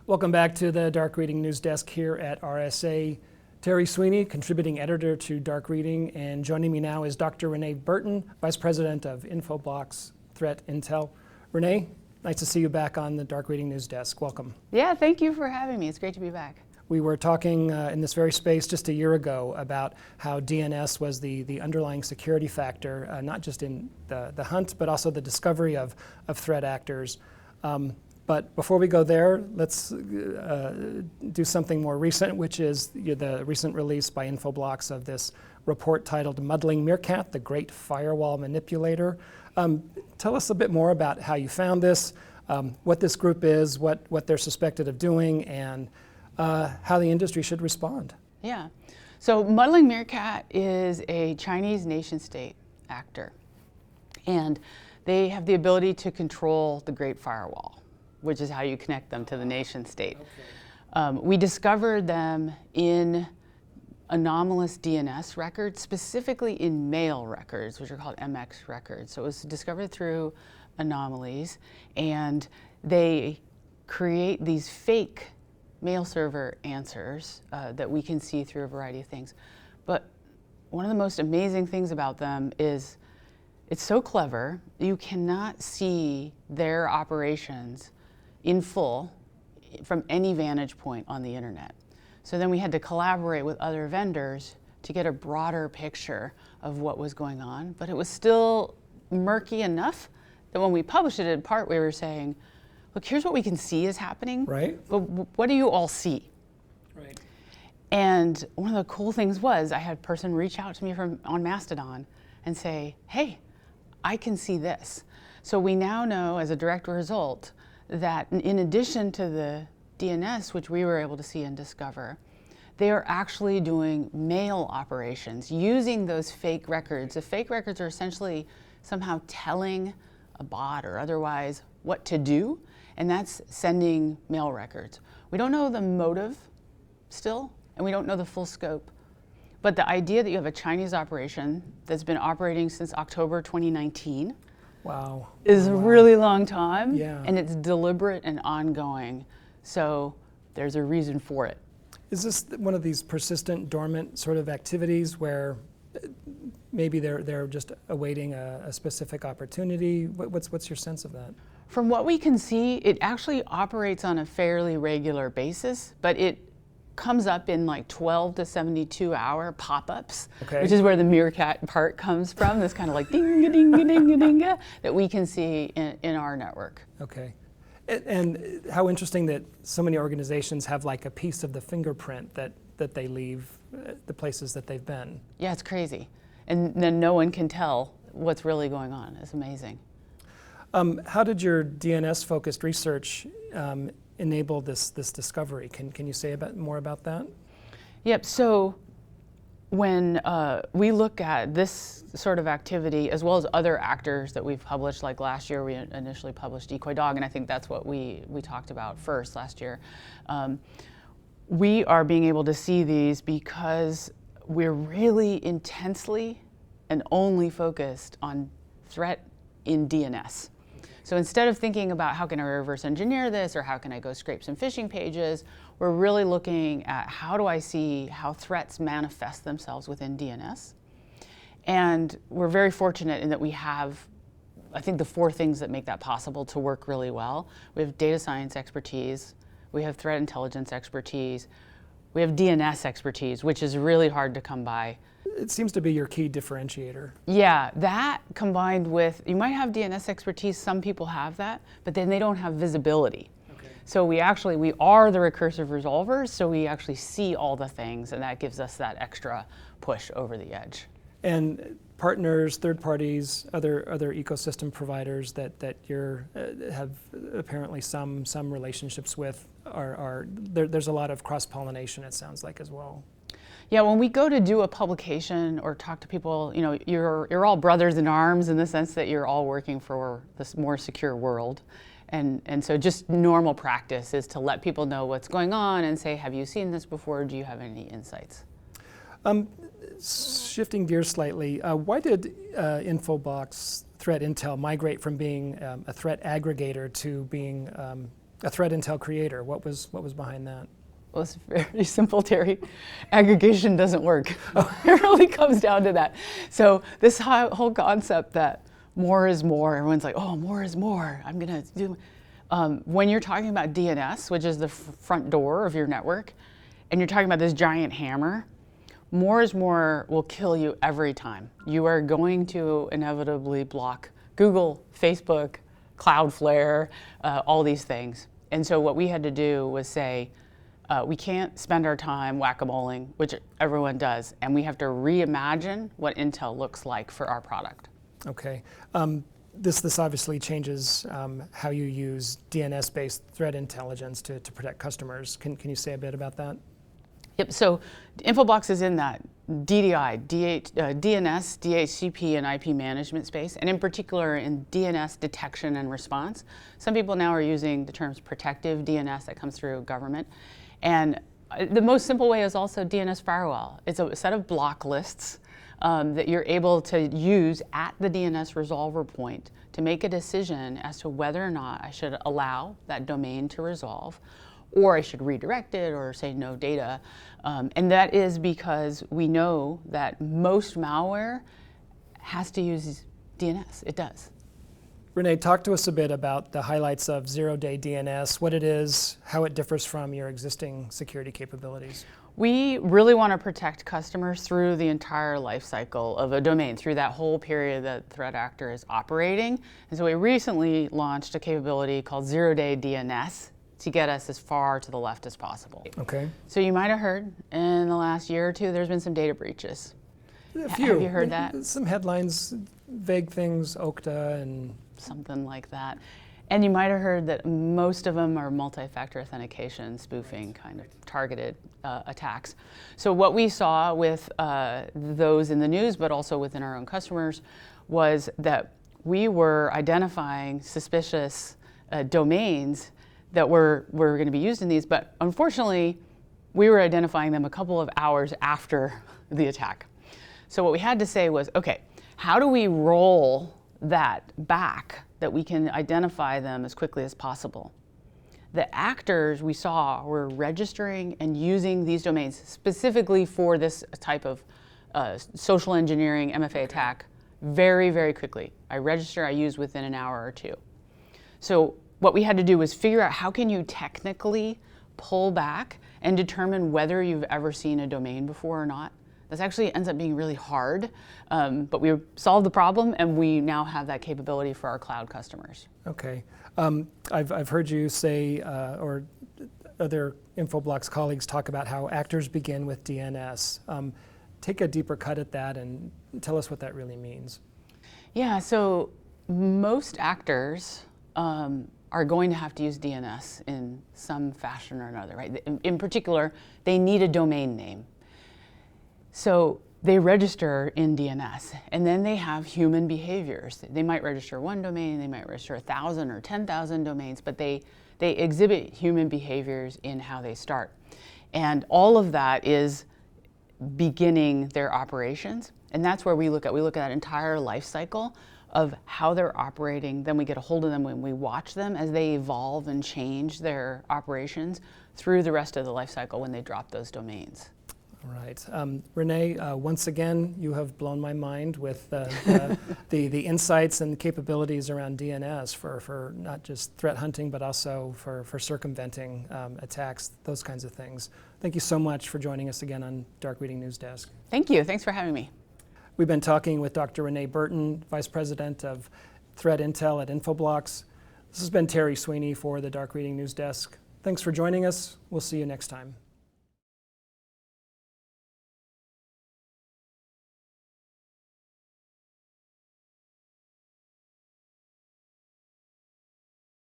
Welcome back to the Dark Reading News Desk here at RSA. Terry Sweeney, contributing editor to Dark Reading, and joining me now is Dr. Renée Burton, Vice President of Infoblox Threat Intel. Renée, nice to see you back on the Dark Reading News Desk. Welcome. Yeah, thank you for having me. It's great to be back. We were talking in this very space just a year ago about how DNS was the underlying security factor, not just in the hunt, but also the discovery of threat actors. But before we go there, let's do something more recent, which is the recent release by Infoblox of this report titled Muddling Meercat, the Great Firewall Manipulator. Tell us a bit more about how you found this, what this group is, what they're suspected of doing, and how the industry should respond. Yeah. So Muddling Meercat is a Chinese nation-state actor. And they have the ability to control the Great Firewall, which is how you connect them to the nation state. Okay. We discovered them in anomalous DNS records, specifically in mail records, which are called MX records. So it was discovered through anomalies, and they create these fake mail server answers that we can see through a variety of things. But one of the most amazing things about them is it's so clever, you cannot see their operations in full from any vantage point on the internet. So then we had to collaborate with other vendors to get a broader picture of what was going on, but it was still murky enough that when we published it in part, we were saying, look, here's what we can see is happening, right? But what do you all see? Right. And one of the cool things was I had a person reach out to me on Mastodon and say, hey, I can see this. So we now know as a direct result that in addition to the DNS, which we were able to see and discover, they are actually doing mail operations using those fake records. The fake records are essentially somehow telling a bot or otherwise what to do, and that's sending mail records. We don't know the motive still, and we don't know the full scope. But the idea that you have a Chinese operation that's been operating since October 2019 wow. is a really long time, yeah. And it's deliberate and ongoing. So there's a reason for it. Is this one of these persistent, dormant sort of activities where maybe they're just awaiting a specific opportunity? What's your sense of that? From what we can see, it actually operates on a fairly regular basis, but it comes up in like 12 to 72 hour pop-ups, okay, which is where the meerkat part comes from, this kind of like ding-a-ding-a-ding-a-ding-a that we can see in our network. Okay. And how interesting that so many organizations have like a piece of the fingerprint that they leave the places that they've been. Yeah, it's crazy. And then no one can tell what's really going on. It's amazing. How did your DNS-focused research enable this discovery? Can you say more about that? Yep. So when we look at this sort of activity, as well as other actors that we've published, like last year we initially published Decoy Dog, and I think that's what we talked about first last year. We are being able to see these because we're really intensely and only focused on threat in DNS. So instead of thinking about how can I reverse engineer this or how can I go scrape some phishing pages, we're really looking at how do I see how threats manifest themselves within DNS. And we're very fortunate in that we have, I think, the four things that make that possible to work really well. We have data science expertise, we have threat intelligence expertise, we have DNS expertise, which is really hard to come by. It seems to be your key differentiator. Yeah, that combined with, you might have DNS expertise, some people have that, but then they don't have visibility. Okay. So we are the recursive resolvers, so we actually see all the things, and that gives us that extra push over the edge. And partners, third parties, other ecosystem providers that you have apparently some relationships with, there's a lot of cross-pollination, it sounds like, as well. Yeah, when we go to do a publication or talk to people, you're all brothers in arms in the sense that you're all working for this more secure world. And so just normal practice is to let people know what's going on and say, have you seen this before? Do you have any insights? Shifting gears slightly, why did Infoblox Threat Intel migrate from being a threat aggregator to being a Threat Intel creator. What was behind that? Well, it's very simple, Terry. Aggregation doesn't work. It really comes down to that. So this whole concept that more is more, everyone's like, oh, more is more. I'm going to do. When you're talking about DNS, which is the front door of your network, and you're talking about this giant hammer, more is more will kill you every time. You are going to inevitably block Google, Facebook, Cloudflare, all these things. And so what we had to do was say, we can't spend our time whack-a-moling, which everyone does, and we have to reimagine what Intel looks like for our product. Okay. This obviously changes how you use DNS-based threat intelligence to protect customers. Can you say a bit about that? Yep, so Infoblox is in that DDI, DNS, DHCP, and IP management space, and in particular in DNS detection and response. Some people now are using the terms protective DNS that comes through government. And the most simple way is also DNS firewall. It's a set of block lists that you're able to use at the DNS resolver point to make a decision as to whether or not I should allow that domain to resolve, or I should redirect it or say no data. And that is because we know that most malware has to use DNS. It does. Renée, talk to us a bit about the highlights of zero-day DNS, what it is, how it differs from your existing security capabilities. We really want to protect customers through the entire life cycle of a domain, through that whole period that the threat actor is operating. And so we recently launched a capability called zero-day DNS to get us as far to the left as possible. Okay. So you might have heard in the last year or two there's been some data breaches. A few. Have you heard that? Some headlines, vague things, Okta and... Something like that. And you might have heard that most of them are multi-factor authentication, spoofing, kind of targeted attacks. So what we saw with those in the news, but also within our own customers, was that we were identifying suspicious domains that were going to be used in these, but unfortunately, we were identifying them a couple of hours after the attack. So what we had to say was, okay, how do we roll that back that we can identify them as quickly as possible? The actors we saw were registering and using these domains specifically for this type of social engineering MFA attack very, very quickly. I register, I use within an hour or two. So what we had to do was figure out how can you technically pull back and determine whether you've ever seen a domain before or not. This actually ends up being really hard, but we solved the problem and we now have that capability for our cloud customers. Okay. I've heard you say, or other Infoblox colleagues talk about how actors begin with DNS. Take a deeper cut at that and tell us what that really means. Yeah, so most actors are going to have to use DNS in some fashion or another, right? In particular, they need a domain name. So they register in DNS, and then they have human behaviors. They might register one domain, they might register 1,000 or 10,000 domains, but they exhibit human behaviors in how they start. And all of that is beginning their operations, and that's where we look at that entire life cycle of how they're operating. Then we get a hold of them when we watch them as they evolve and change their operations through the rest of the life cycle when they drop those domains. All right. Renée, once again, you have blown my mind with the insights and capabilities around DNS for not just threat hunting, but also for circumventing attacks, those kinds of things. Thank you so much for joining us again on Dark Reading News Desk. Thank you. Thanks for having me. We've been talking with Dr. Renée Burton, Vice President of Threat Intel at Infoblox. This has been Terry Sweeney for the Dark Reading News Desk. Thanks for joining us. We'll see you next time.